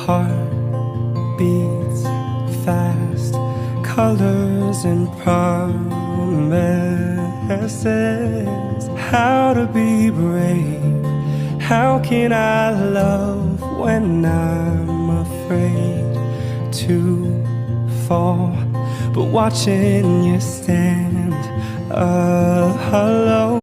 heart beats fast, colors and promises. How to be brave, how can I love when I'm afraid to fall? But watching you stand alone